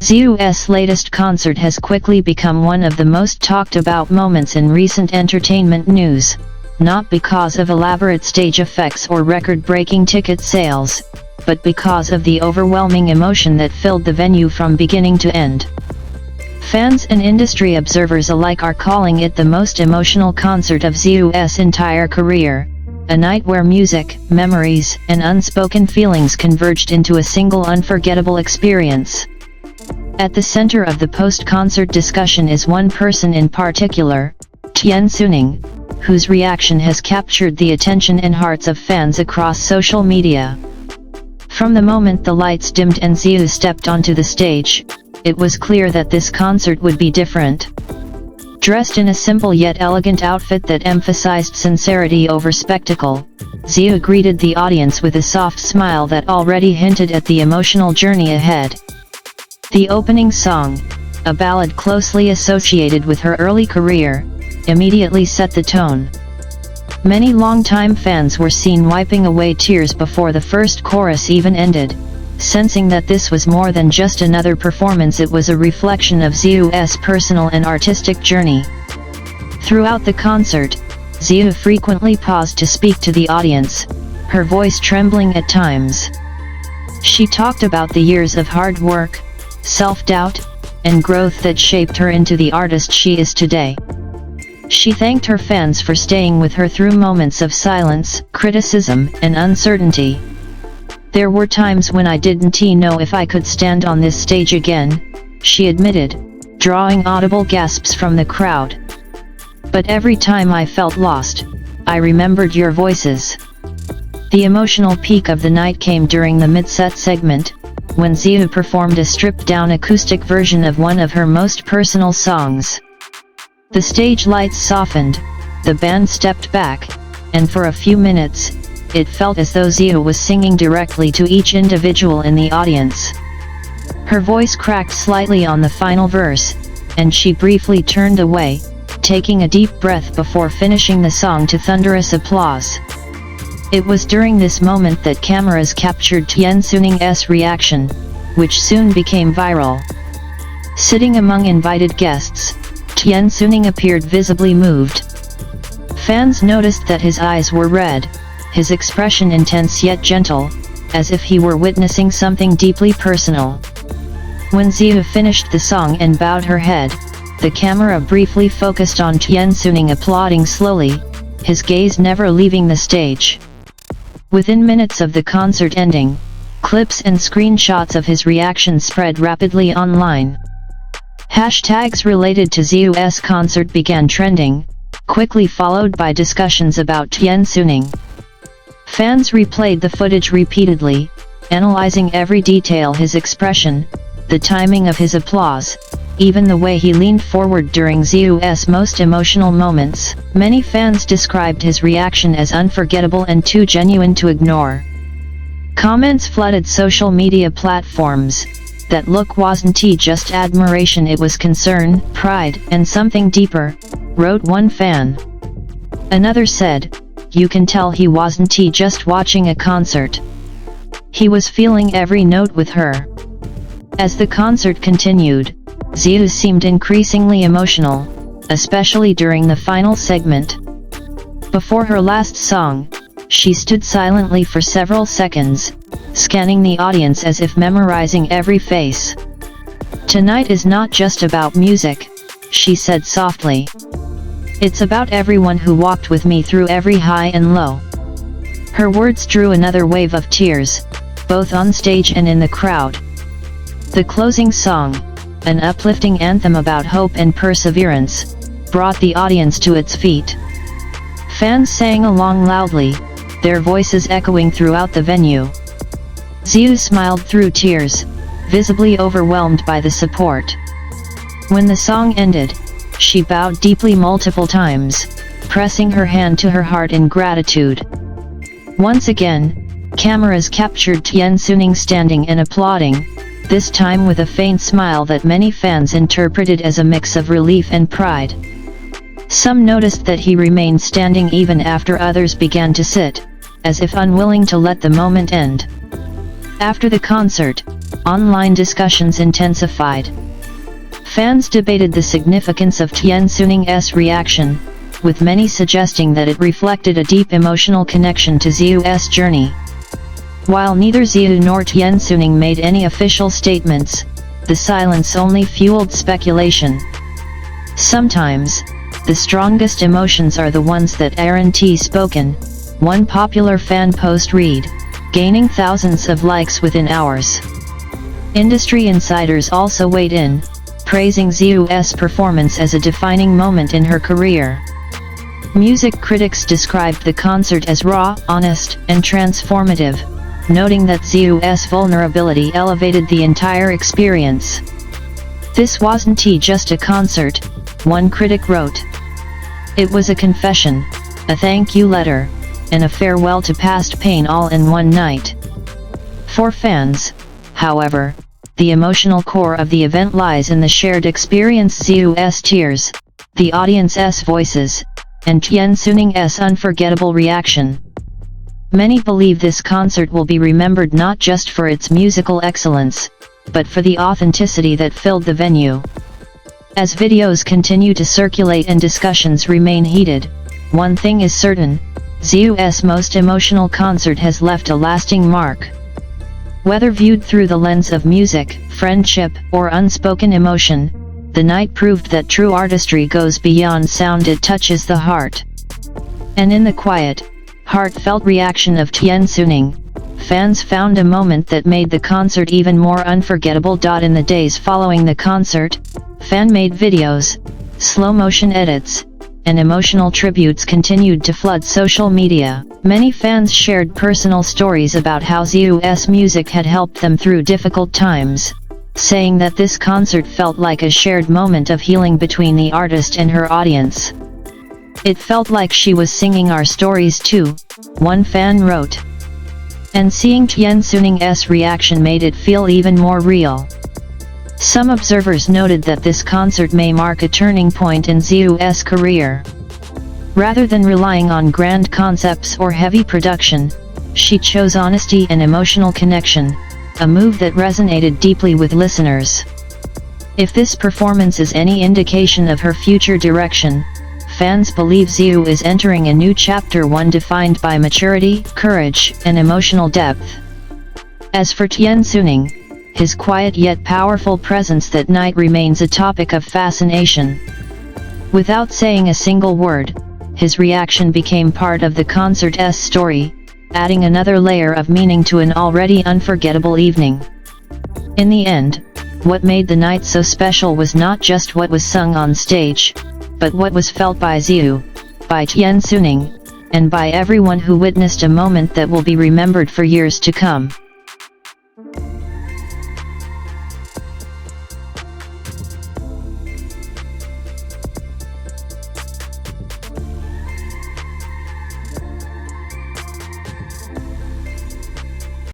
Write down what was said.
Ziyu's latest concert has quickly become one of the most talked about moments in recent entertainment news, not because of elaborate stage effects or record-breaking ticket sales, but because of the overwhelming emotion that filled the venue from beginning to end. Fans and industry observers alike are calling it the most emotional concert of Ziyu's entire career, a night where music, memories, and unspoken feelings converged into a single unforgettable experience. At the center of the post-concert discussion is one person in particular, Tian Xuning, whose reaction has captured the attention and hearts of fans across social media. From the moment the lights dimmed and Ziyu stepped onto the stage, it was clear that this concert would be different. Dressed in a simple yet elegant outfit that emphasized sincerity over spectacle, Ziyu greeted the audience with a soft smile that already hinted at the emotional journey ahead. The opening song, a ballad closely associated with her early career, immediately set the tone. Many longtime fans were seen wiping away tears before the first chorus even ended, sensing that this was more than just another performance. It was a reflection of Ziyu's personal and artistic journey. Throughout the concert, Ziyu frequently paused to speak to the audience, her voice trembling at times. She talked about the years of hard work, self-doubt, and growth that shaped her into the artist she is today. She thanked her fans for staying with her through moments of silence, criticism, and uncertainty. "There were times when I didn't know if I could stand on this stage again," she admitted, drawing audible gasps from the crowd. "But every time I felt lost, I remembered your voices." The emotional peak of the night came during the mid-set segment, when Ziyu performed a stripped-down acoustic version of one of her most personal songs. The stage lights softened, the band stepped back, and for a few minutes, it felt as though Ziyu was singing directly to each individual in the audience. Her voice cracked slightly on the final verse, and she briefly turned away, taking a deep breath before finishing the song to thunderous applause. It was during this moment that cameras captured Tian Xuning's reaction, which soon became viral. Sitting among invited guests, Tian Xuning appeared visibly moved. Fans noticed that his eyes were red, his expression intense yet gentle, as if he were witnessing something deeply personal. When Ziyu finished the song and bowed her head, the camera briefly focused on Tian Xuning applauding slowly, his gaze never leaving the stage. Within minutes of the concert ending, clips and screenshots of his reaction spread rapidly online. Hashtags related to Ziyu's concert began trending, quickly followed by discussions about Tian Xuning. Fans replayed the footage repeatedly, analyzing every detail: his expression, the timing of his applause, even the way he leaned forward during Ziyu's most emotional moments. Many fans described his reaction as unforgettable and too genuine to ignore. Comments flooded social media platforms. "That look wasn't just admiration, it was concern, pride, and something deeper," wrote one fan. Another said, "You can tell he wasn't just watching a concert. He was feeling every note with her." As the concert continued, Ziyu seemed increasingly emotional, especially during the final segment. Before her last song, she stood silently for several seconds, scanning the audience as if memorizing every face. "Tonight is not just about music," she said softly. "It's about everyone who walked with me through every high and low." Her words drew another wave of tears, both on stage and in the crowd. The closing song, an uplifting anthem about hope and perseverance, brought the audience to its feet. Fans sang along loudly, their voices echoing throughout the venue. Ziyu smiled through tears, visibly overwhelmed by the support. When the song ended, she bowed deeply multiple times, pressing her hand to her heart in gratitude. Once again, cameras captured Tian Xuning standing and applauding, this time with a faint smile that many fans interpreted as a mix of relief and pride. Some noticed that he remained standing even after others began to sit, as if unwilling to let the moment end. After the concert, online discussions intensified. Fans debated the significance of Tian Xuning's reaction, with many suggesting that it reflected a deep emotional connection to Ziyu's journey. While neither Ziyu nor Tian Xuning made any official statements, the silence only fueled speculation. Sometimes, the strongest emotions are the ones that aren't spoken, one popular fan post read, gaining thousands of likes within hours. Industry insiders also weighed in, praising Ziyu's performance as a defining moment in her career. Music critics described the concert as raw, honest, and transformative, noting that Ziyu's vulnerability elevated the entire experience. "This wasn't just a concert," one critic wrote. "It was a confession, a thank you letter, and a farewell to past pain all in one night." For fans, however, the emotional core of the event lies in the shared experience: Ziyu's tears, the audience's voices, and Tian Xuning's unforgettable reaction. Many believe this concert will be remembered not just for its musical excellence, but for the authenticity that filled the venue. As videos continue to circulate and discussions remain heated, one thing is certain: Ziyu's most emotional concert has left a lasting mark. Whether viewed through the lens of music, friendship, or unspoken emotion, the night proved that true artistry goes beyond sound, it touches the heart. And in the quiet, heartfelt reaction of Tian Xuning, fans found a moment that made the concert even more unforgettable. In the days following the concert, fan-made videos, slow-motion edits, and emotional tributes continued to flood social media. Many fans shared personal stories about how Ziyu's music had helped them through difficult times, saying that this concert felt like a shared moment of healing between the artist and her audience. "It felt like she was singing our stories too," one fan wrote. And seeing Tian Xuning's reaction made it feel even more real. Some observers noted that this concert may mark a turning point in Ziyu's career. Rather than relying on grand concepts or heavy production, she chose honesty and emotional connection, a move that resonated deeply with listeners. If this performance is any indication of her future direction, fans believe Ziyu is entering a new chapter, one defined by maturity, courage, and emotional depth. As for Tian Xuning, his quiet yet powerful presence that night remains a topic of fascination. Without saying a single word, his reaction became part of the concert's story, adding another layer of meaning to an already unforgettable evening. In the end, what made the night so special was not just what was sung on stage, but what was felt by Ziyu, by Tian Xuning, and by everyone who witnessed a moment that will be remembered for years to come.